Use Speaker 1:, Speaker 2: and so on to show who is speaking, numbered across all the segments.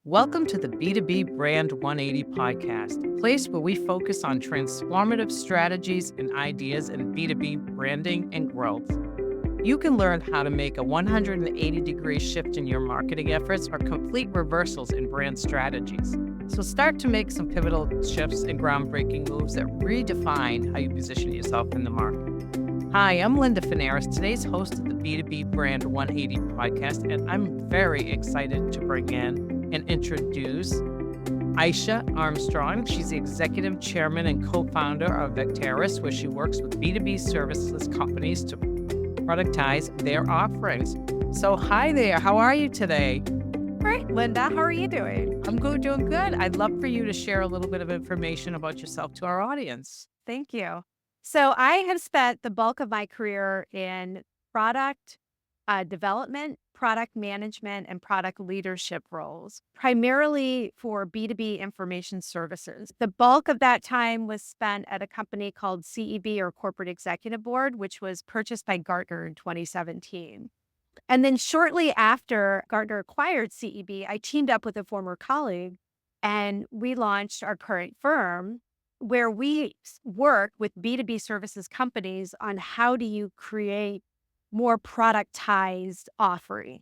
Speaker 1: Welcome to the B2B Brand 180 podcast, a place where we focus on transformative strategies and ideas in B2B branding and growth. You can learn how to make a 180-degree shift in your marketing efforts or complete reversals in brand strategies. So start to make some pivotal shifts and groundbreaking moves that redefine how you position yourself in the market. Hi, I'm Linda Fanaris, today's host of the B2B Brand 180 podcast, and I'm very excited to bring in and introduce Eisha Armstrong. She's the executive chairman and co-founder of Vecteris, where she works with B2B services companies to productize their offerings. So hi there, how are you today?
Speaker 2: Great, Linda. How are you doing?
Speaker 1: I'm good, doing good. I'd love for you to share a little bit of information about yourself to our audience.
Speaker 2: Thank you. So I have spent the bulk of my career in product development, product management, and product leadership roles, primarily for B2B information services. The bulk of that time was spent at a company called CEB, or Corporate Executive Board, which was purchased by Gartner in 2017. And then shortly after Gartner acquired CEB, I teamed up with a former colleague and we launched our current firm, where we work with B2B services companies on how do you create more productized offering.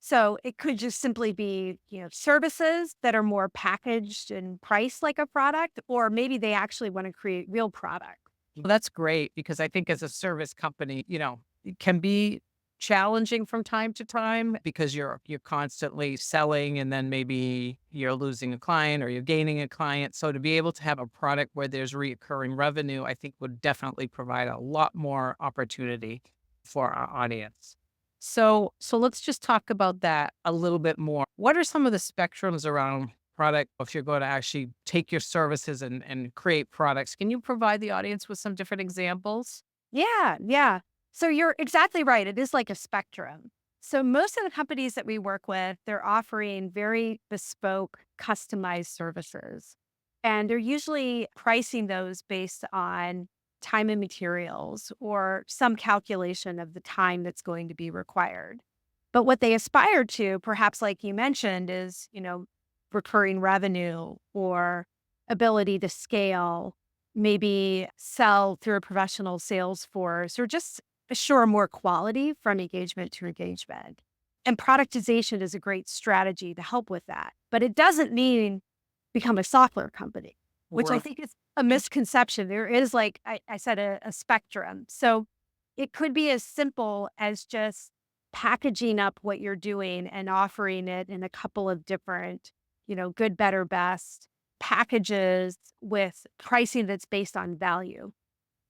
Speaker 2: So it could just simply be, services that are more packaged and priced like a product, or maybe they actually want to create real product.
Speaker 1: Well, that's great because I think as a service company, it can be challenging from time to time because you're constantly selling and then maybe you're losing a client or you're gaining a client. So to be able to have a product where there's recurring revenue, I think would definitely provide a lot more opportunity for our audience. So let's just talk about that a little bit more. What are some of the spectrums around product if you're going to actually take your services and create products? Can you provide the audience with some different examples?
Speaker 2: Yeah. So you're exactly right. It is like a spectrum. So most of the companies that we work with, they're offering very bespoke, customized services. And they're usually pricing those based on time and materials or some calculation of the time that's going to be required. But what they aspire to, perhaps like you mentioned, is, recurring revenue or ability to scale, maybe sell through a professional sales force, or just assure more quality from engagement to engagement. And productization is a great strategy to help with that. But it doesn't mean become a software company, which I think is a misconception. There is, like I said, a spectrum. So it could be as simple as just packaging up what you're doing and offering it in a couple of different, good, better, best packages with pricing that's based on value.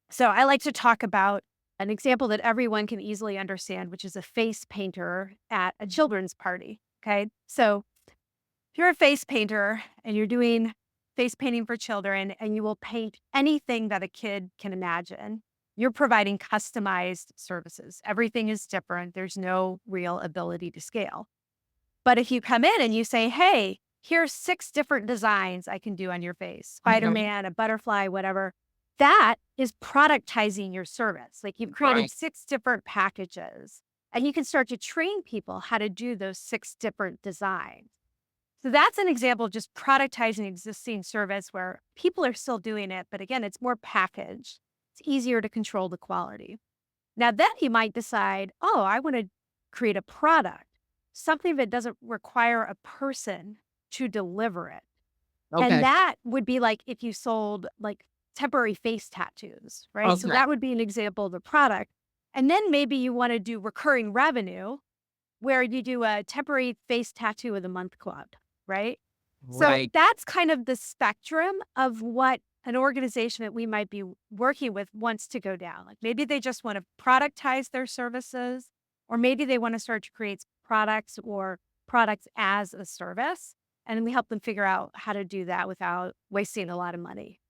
Speaker 2: So I like to talk about an example that everyone can easily understand, which is a face painter at a children's party. Okay. So if you're a face painter and you're doing face painting for children and you will paint anything that a kid can imagine, you're providing customized services. Everything is different. There's no real ability to scale. But if you come in and you say, hey, here's 6 different designs I can do on your face, Spider-Man, a butterfly, whatever, that is productizing your service. Like you've created 6 different packages and you can start to train people how to do those 6 different designs. So that's an example of just productizing existing service where people are still doing it. But again, it's more packaged. It's easier to control the quality. Now then you might decide, oh, I want to create a product, something that doesn't require a person to deliver it.
Speaker 1: Okay.
Speaker 2: And that would be like if you sold like temporary face tattoos, right? So that would be an example of a product. And then maybe you want to do recurring revenue where you do a temporary face tattoo of the month club, right? So that's kind of the spectrum of what an organization that we might be working with wants to go down. Like maybe they just want to productize their services, or maybe they want to start to create products or products as a service. And we help them figure out how to do that without wasting a lot of money.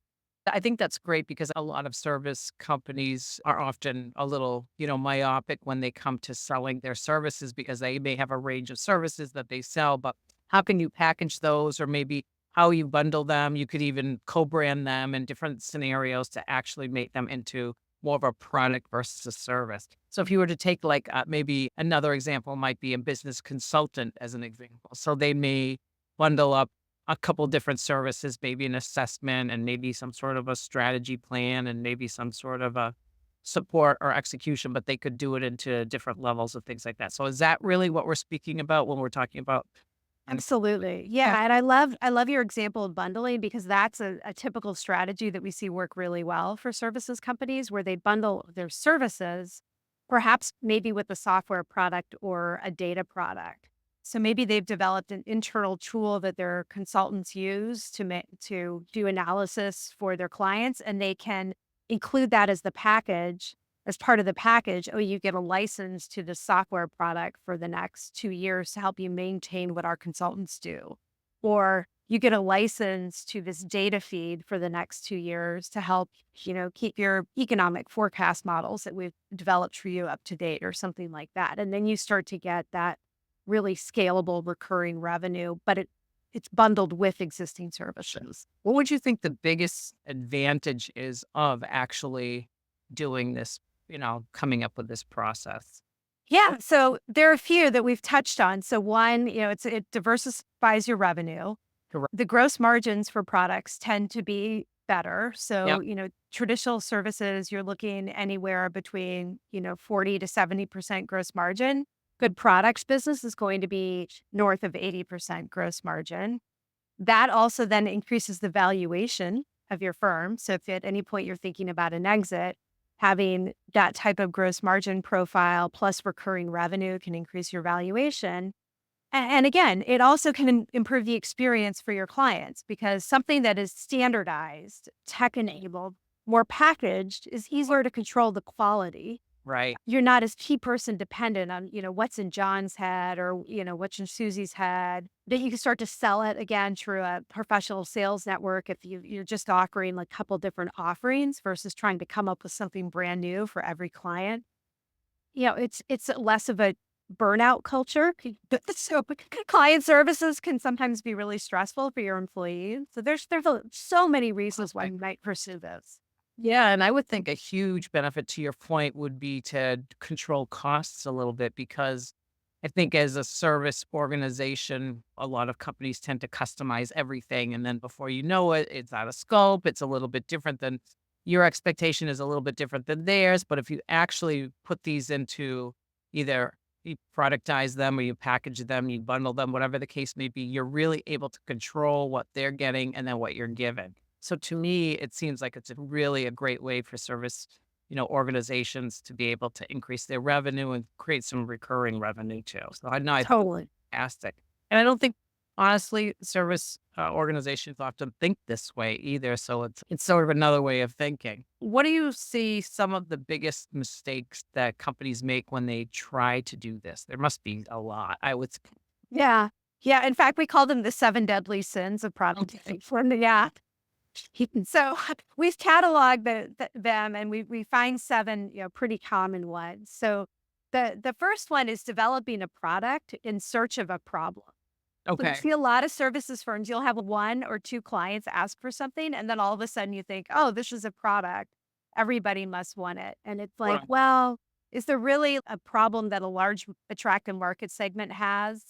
Speaker 1: I think that's great because a lot of service companies are often a little, myopic when they come to selling their services because they may have a range of services that they sell, but how can you package those or maybe how you bundle them? You could even co-brand them in different scenarios to actually make them into more of a product versus a service. So if you were to take maybe another example might be a business consultant as an example. So they may bundle up a couple different services, maybe an assessment and maybe some sort of a strategy plan and maybe some sort of a support or execution, but they could do it into different levels of things like that. So is that really what we're speaking about when we're talking about? And
Speaker 2: Absolutely. Yeah. And I love your example of bundling because that's a typical strategy that we see work really well for services companies where they bundle their services, perhaps maybe with a software product or a data product. So maybe they've developed an internal tool that their consultants use to do analysis for their clients, and they can include that as the package as part of the package. Oh, you get a license to the software product for the next 2 years to help you maintain what our consultants do. Or you get a license to this data feed for the next 2 years to help, keep your economic forecast models that we've developed for you up to date or something like that. And then you start to get that really scalable recurring revenue, but it's bundled with existing services.
Speaker 1: what would you think the biggest advantage is of actually doing this, coming up with this process?
Speaker 2: Yeah. So there are a few that we've touched on. So one, it diversifies your revenue.
Speaker 1: Correct.
Speaker 2: The gross margins for products tend to be better. So,
Speaker 1: Yep.
Speaker 2: traditional services, you're looking anywhere between, 40 to 70% gross margin. Good products business is going to be north of 80% gross margin. That also then increases the valuation of your firm. So if at any point you're thinking about an exit, having that type of gross margin profile plus recurring revenue can increase your valuation. And again, it also can improve the experience for your clients because something that is standardized, tech enabled, more packaged is easier to control the quality.
Speaker 1: Right.
Speaker 2: You're not as key person dependent on, what's in John's head or, what's in Susie's head. That you can start to sell it again through a professional sales network if you're just offering like a couple different offerings versus trying to come up with something brand new for every client. It's less of a burnout culture. So client services can sometimes be really stressful for your employees. So there's so many reasons why you might pursue this.
Speaker 1: Yeah, and I would think a huge benefit to your point would be to control costs a little bit because I think as a service organization, a lot of companies tend to customize everything. And then before you know it, it's out of scope. It's a little bit different than your expectation is a little bit different than theirs. But if you actually put these into either you productize them or you package them, you bundle them, whatever the case may be, you're really able to control what they're getting and then what you're given. So to me, it seems like it's really a great way for service, organizations to be able to increase their revenue and create some recurring revenue too. So I know I think
Speaker 2: Totally.
Speaker 1: it's fantastic. And I don't think, honestly, service organizations often think this way either. So it's sort of another way of thinking. What do you see some of the biggest mistakes that companies make when they try to do this? There must be a lot. I would.
Speaker 2: Yeah. Yeah. In fact, we call them the seven deadly sins of
Speaker 1: Okay.
Speaker 2: productivity. Yeah. So we've cataloged them and we find seven, pretty common ones. So the first one is developing a product in search of a problem. So you
Speaker 1: Okay.
Speaker 2: see a lot of services firms, you'll have one or two clients ask for something, and then all of a sudden you think, oh, this is a product. Everybody must want it. And it's like,
Speaker 1: Right.
Speaker 2: well, is there really a problem that a large attractive market segment has?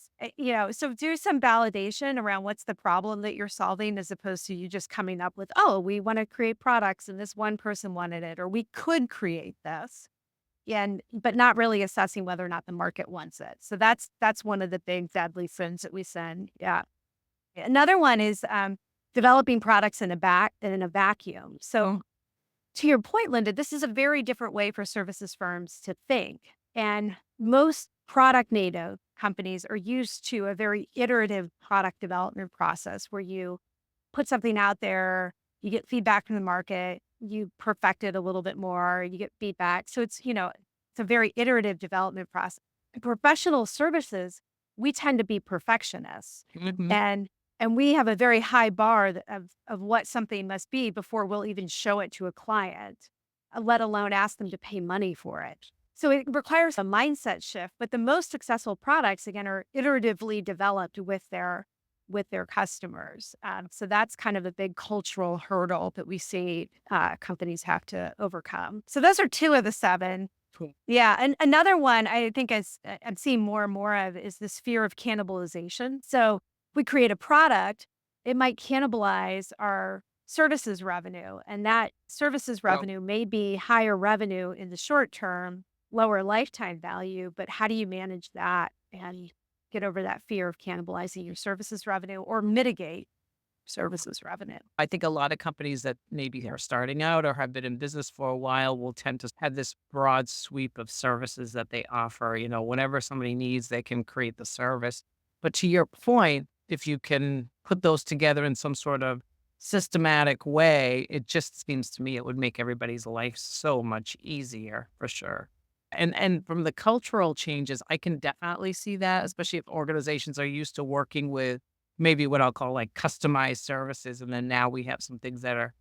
Speaker 2: So do some validation around what's the problem that you're solving as opposed to you just coming up with, oh, we want to create products and this one person wanted it, or we could create this. But not really assessing whether or not the market wants it. So that's one of the big deadly sins that we send. Yeah. Another one is developing products in a vacuum. So to your point, Linda, this is a very different way for services firms to think. And most product native companies are used to a very iterative product development process where you put something out there, you get feedback from the market, you perfect it a little bit more, you get feedback. So it's a very iterative development process. In professional services, we tend to be perfectionists.
Speaker 1: Mhm.
Speaker 2: And and we have a very high bar of what something must be before we'll even show it to a client, let alone ask them to pay money for it. So it requires a mindset shift. But the most successful products, again, are iteratively developed with their customers. So that's kind of a big cultural hurdle that we see companies have to overcome. So those are two of the seven.
Speaker 1: Cool.
Speaker 2: Yeah, and another one I think I'm seeing more and more of is this fear of cannibalization. So we create a product, it might cannibalize our services revenue. And that services
Speaker 1: Yep.
Speaker 2: revenue may be higher revenue in the short term, lower lifetime value. But how do you manage that and get over that fear of cannibalizing your services revenue or mitigate services revenue?
Speaker 1: I think a lot of companies that maybe are starting out or have been in business for a while will tend to have this broad sweep of services that they offer. Whenever somebody needs, they can create the service. But to your point, if you can put those together in some sort of systematic way, it just seems to me it would make everybody's life so much easier for sure. And from the cultural changes, I can definitely see that, especially if organizations are used to working with maybe what I'll call like customized services. And then now we have some things that are,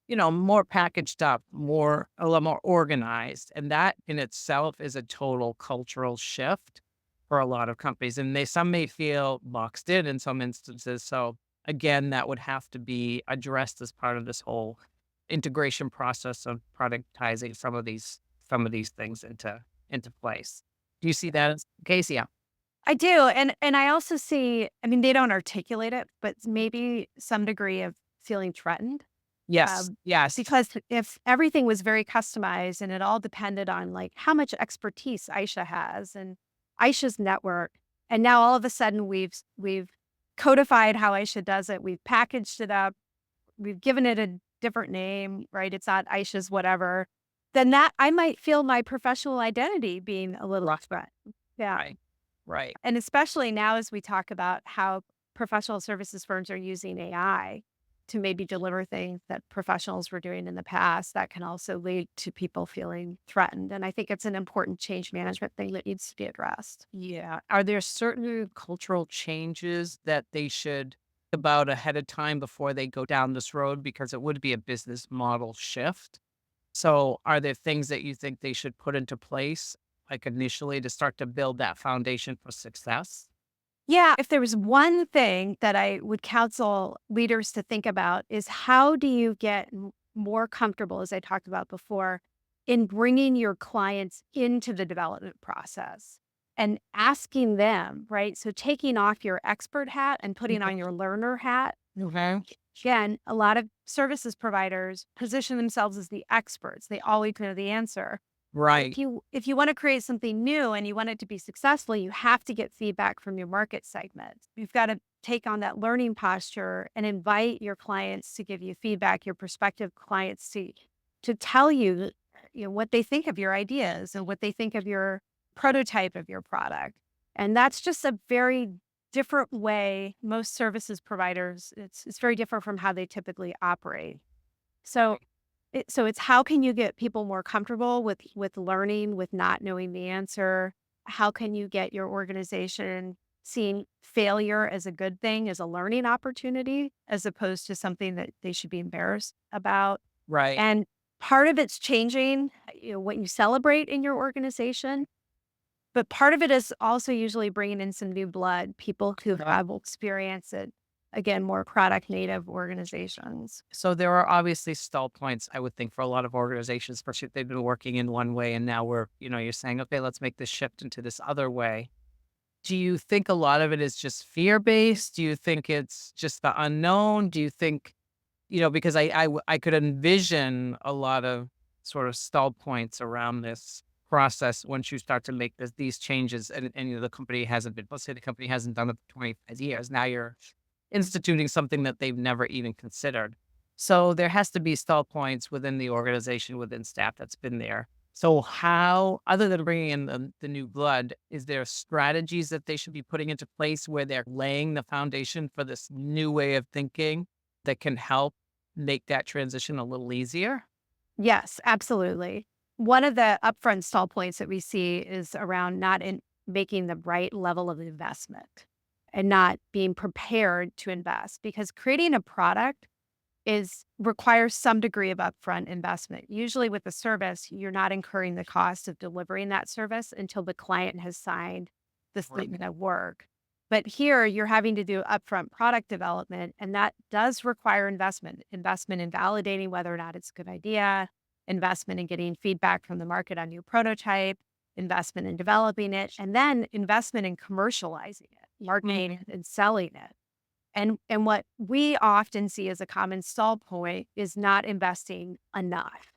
Speaker 1: more packaged up, a lot more organized. And that in itself is a total cultural shift for a lot of companies. And some may feel boxed in some instances. So again, that would have to be addressed as part of this whole integration process of productizing some of these things into place. Do you see that as the case? Yeah.
Speaker 2: I do. And I also see, I mean, they don't articulate it, but maybe some degree of feeling threatened.
Speaker 1: Yes.
Speaker 2: Um,
Speaker 1: Yes.
Speaker 2: because if everything was very customized and it all depended on like how much expertise Aisha has and Aisha's network, and now all of a sudden we've codified how Aisha does it, we've packaged it up, we've given it a different name, right? It's not Aisha's whatever. Then that I might feel my professional identity being a little threatened. Yeah.
Speaker 1: Right. Right.
Speaker 2: And especially now as we talk about how professional services firms are using AI to maybe deliver things that professionals were doing in the past, that can also lead to people feeling threatened. And I think it's an important change management thing that needs to be addressed.
Speaker 1: Yeah. Are there certain cultural changes that they should think about ahead of time before they go down this road? Because it would be a business model shift. So are there things that you think they should put into place, like initially to start to build that foundation for success?
Speaker 2: Yeah, if there was one thing that I would counsel leaders to think about is how do you get more comfortable, as I talked about before, in bringing your clients into the development process and asking them, right? So taking off your expert hat and putting on your learner hat.
Speaker 1: Okay.
Speaker 2: Again, a lot of services providers position themselves as the experts. They always know the answer.
Speaker 1: Right.
Speaker 2: If you want to create something new and you want it to be successful, you have to get feedback from your market segment. You've got to take on that learning posture and invite your clients to give you feedback, your prospective clients to tell you, what they think of your ideas and what they think of your prototype of your product. And that's just a very different way most services providers, it's very different from how they typically operate. So it's how can you get people more comfortable with learning, with not knowing the answer? How can you get your organization seeing failure as a good thing, as a learning opportunity, as opposed to something that they should be embarrassed about?
Speaker 1: Right.
Speaker 2: And part of it's changing, what you celebrate in your organization, but part of it is also usually bringing in some new blood, people who have experience at, again, more product native organizations.
Speaker 1: So there are obviously stall points, I would think, for a lot of organizations, especially if they've been working in one way and now you're saying, okay, let's make this shift into this other way. Do you think a lot of it is just fear based? Do you think it's just the unknown? Do you think, because I could envision a lot of sort of stall points around this process once you start to make these changes and the company hasn't been, let's say the company hasn't done it for 25 years. Now you're instituting something that they've never even considered. So there has to be stall points within the organization, within staff that's been there. So how, other than bringing in the new blood, is there strategies that they should be putting into place where they're laying the foundation for this new way of thinking that can help make that transition a little easier?
Speaker 2: Yes, absolutely. One of the upfront stall points that we see is around not in making the right level of investment and not being prepared to invest, because creating a product is requires some degree of upfront investment. Usually with a service, you're not incurring the cost of delivering that service until the client has signed the statement of work. But here you're having to do upfront product development, and that does require investment in validating whether or not it's a good idea, investment in getting feedback from the market on new prototype, investment in developing it, and then investment in commercializing it, marketing it, and selling it. And what we often see as a common stall point is not investing enough,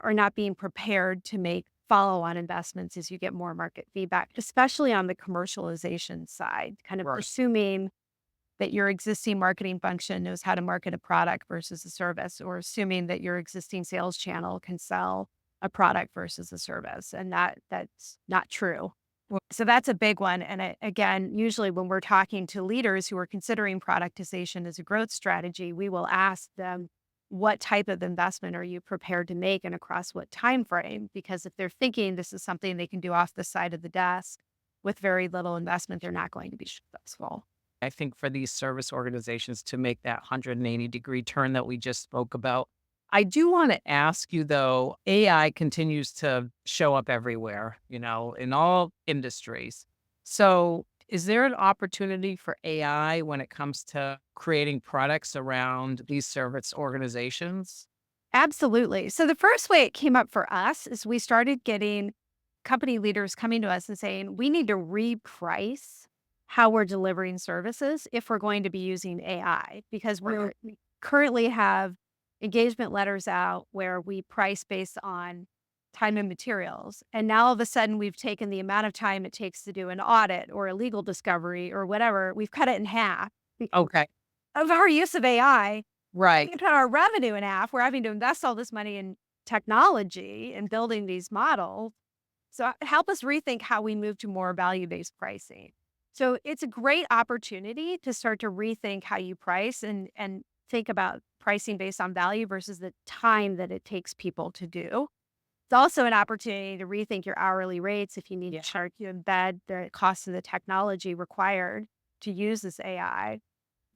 Speaker 2: or not being prepared to make follow-on investments as you get more market feedback, especially on the commercialization side, kind of
Speaker 1: Right.
Speaker 2: assuming that your existing marketing function knows how to market a product versus a service, or assuming that your existing sales channel can sell a product versus a service. And that's not true. So that's a big one. And again, usually when we're talking to leaders who are considering productization as a growth strategy, we will ask them, what type of investment are you prepared to make and across what time frame? Because if they're thinking this is something they can do off the side of the desk with very little investment, they're not going to be successful.
Speaker 1: I think for these service organizations to make that 180-degree turn that we just spoke about. I do want to ask you though, AI continues to show up everywhere, in all industries. So, is there an opportunity for AI when it comes to creating products around these service organizations?
Speaker 2: Absolutely. So the first way it came up for us is we started getting company leaders coming to us and saying, we need to reprice how we're delivering services if we're going to be using AI, because we currently have engagement letters out where we price based on time and materials. And now all of a sudden we've taken the amount of time it takes to do an audit or a legal discovery or whatever, we've cut it in half because
Speaker 1: Okay.
Speaker 2: of our use of AI.
Speaker 1: Right.
Speaker 2: We cut our revenue in half. We're having to invest all this money in technology and building these models. So help us rethink how we move to more value-based pricing. So it's a great opportunity to start to rethink how you price and think about pricing based on value versus the time that it takes people to do. It's also an opportunity to rethink your hourly rates if you need
Speaker 1: Yeah.
Speaker 2: to start to embed the cost of the technology required to use this AI.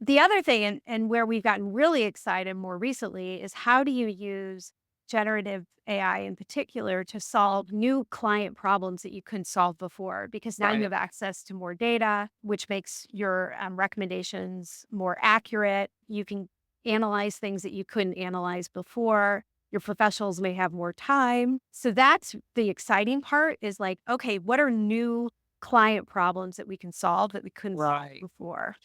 Speaker 2: The other thing, and where we've gotten really excited more recently, is how do you use generative AI in particular to solve new client problems that you couldn't solve before? Because now you
Speaker 1: Right.
Speaker 2: have access to more data, which makes your recommendations more accurate. You can analyze things that you couldn't analyze before. Your professionals may have more time. So that's the exciting part, is like, okay, what are new client problems that we can solve that we couldn't solve
Speaker 1: Right.
Speaker 2: before?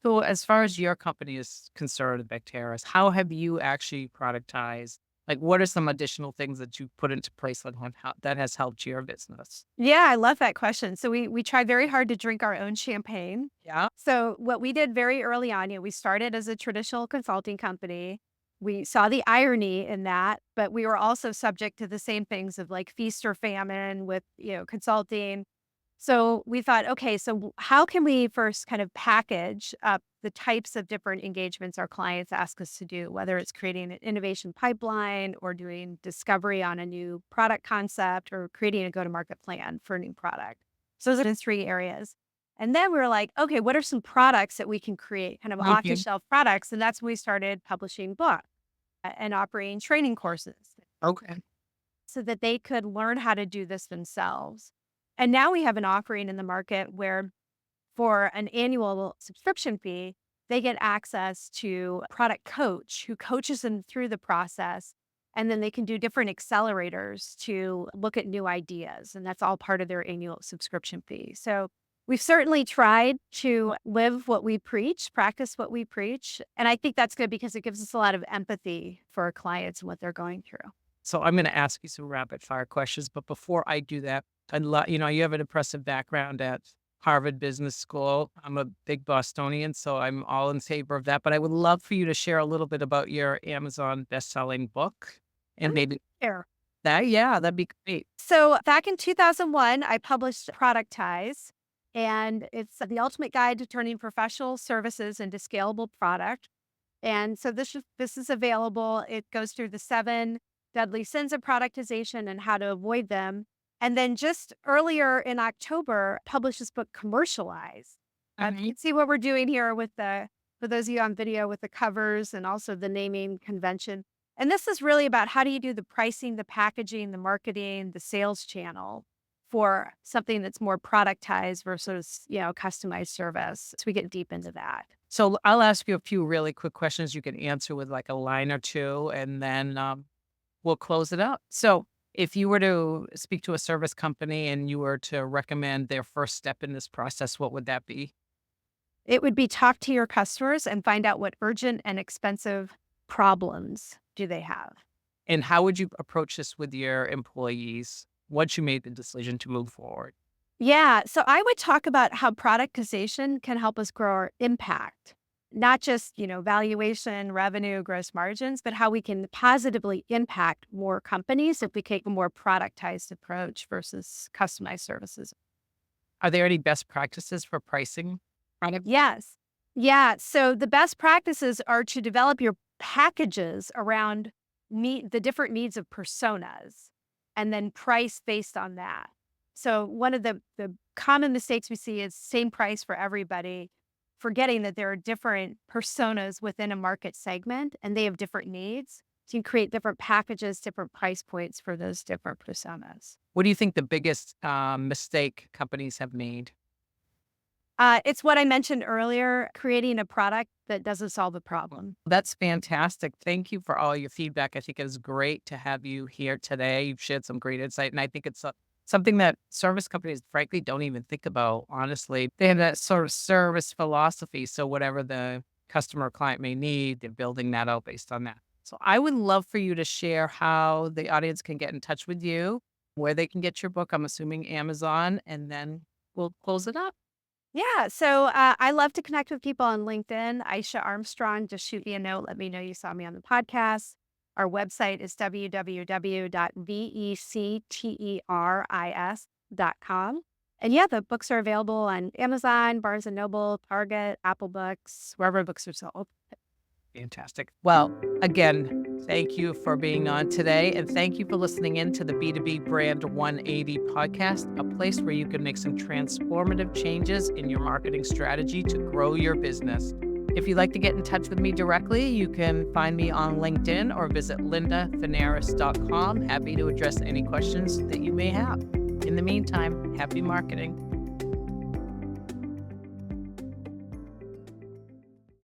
Speaker 1: So, as far as your company is concerned, Vecteris, how have you actually productized? Like, what are some additional things that you put into place that has helped your business?
Speaker 2: Yeah, I love that question. So we tried very hard to drink our own champagne.
Speaker 1: Yeah.
Speaker 2: So what we did very early on, we started as a traditional consulting company. We saw the irony in that, but we were also subject to the same things of like feast or famine with, consulting. So we thought, okay, so how can we first kind of package up the types of different engagements our clients ask us to do, whether it's creating an innovation pipeline or doing discovery on a new product concept or creating a go-to-market plan for a new product. So those are the three areas. And then we were like, okay, what are some products that we can create, kind of
Speaker 1: Okay.
Speaker 2: off-the-shelf products? And that's when we started publishing books and operating training courses
Speaker 1: Okay.
Speaker 2: so that they could learn how to do this themselves. And now we have an offering in the market where for an annual subscription fee, they get access to a product coach who coaches them through the process. And then they can do different accelerators to look at new ideas. And that's all part of their annual subscription fee. So we've certainly tried to live what we preach, practice what we preach. And I think that's good because it gives us a lot of empathy for our clients and what they're going through.
Speaker 1: So, I'm going to ask you some rapid fire questions. But before I do that, you have an impressive background at Harvard Business School. I'm a big Bostonian, so I'm all in favor of that. But I would love for you to share a little bit about your Amazon best-selling book and maybe
Speaker 2: Here.
Speaker 1: that. Yeah, that'd be great.
Speaker 2: So back in 2001, I published Productize, and it's the ultimate guide to turning professional services into scalable product. And so this is available. It goes through the 7 deadly sins of productization and how to avoid them. And then just earlier in October, published this book, Commercialize. You
Speaker 1: Mhm.
Speaker 2: can see what we're doing here with for those of you on video, with the covers and also the naming convention. And this is really about how do you do the pricing, the packaging, the marketing, the sales channel for something that's more productized versus, customized service. So we get deep into that.
Speaker 1: So I'll ask you a few really quick questions you can answer with like a line or two, and then we'll close it up. So, if you were to speak to a service company and you were to recommend their first step in this process, what would that be?
Speaker 2: It would be talk to your customers and find out what urgent and expensive problems do they have.
Speaker 1: And how would you approach this with your employees once you made the decision to move forward?
Speaker 2: Yeah. So I would talk about how productization can help us grow our impact, not just, valuation, revenue, gross margins, but how we can positively impact more companies if we take a more productized approach versus customized services.
Speaker 1: Are there any best practices for pricing?
Speaker 2: Yes. Yeah. So the best practices are to develop your packages around the different needs of personas and then price based on that. So one of the common mistakes we see is same price for everybody, forgetting that there are different personas within a market segment and they have different needs. So you can create different packages, different price points for those different personas.
Speaker 1: What do you think the biggest mistake companies have made?
Speaker 2: It's what I mentioned earlier, creating a product that doesn't solve a problem.
Speaker 1: That's fantastic. Thank you for all your feedback. I think it was great to have you here today. You've shared some great insight, and I think it's something that service companies, frankly, don't even think about, honestly. They have that sort of service philosophy. So whatever the customer or client may need, they're building that out based on that. So I would love for you to share how the audience can get in touch with you, where they can get your book. I'm assuming Amazon, and then we'll close it up.
Speaker 2: Yeah. So I love to connect with people on LinkedIn. Eisha Armstrong, just shoot me a note. Let me know you saw me on the podcast. Our website is www.vecteris.com. And yeah, the books are available on Amazon, Barnes and Noble, Target, Apple Books, wherever books are sold.
Speaker 1: Fantastic. Well, again, thank you for being on today. And thank you for listening in to the B2B Brand 180 podcast, a place where you can make some transformative changes in your marketing strategy to grow your business. If you'd like to get in touch with me directly, you can find me on LinkedIn or visit lindafinaris.com. Happy to address any questions that you may have. In the meantime, happy marketing.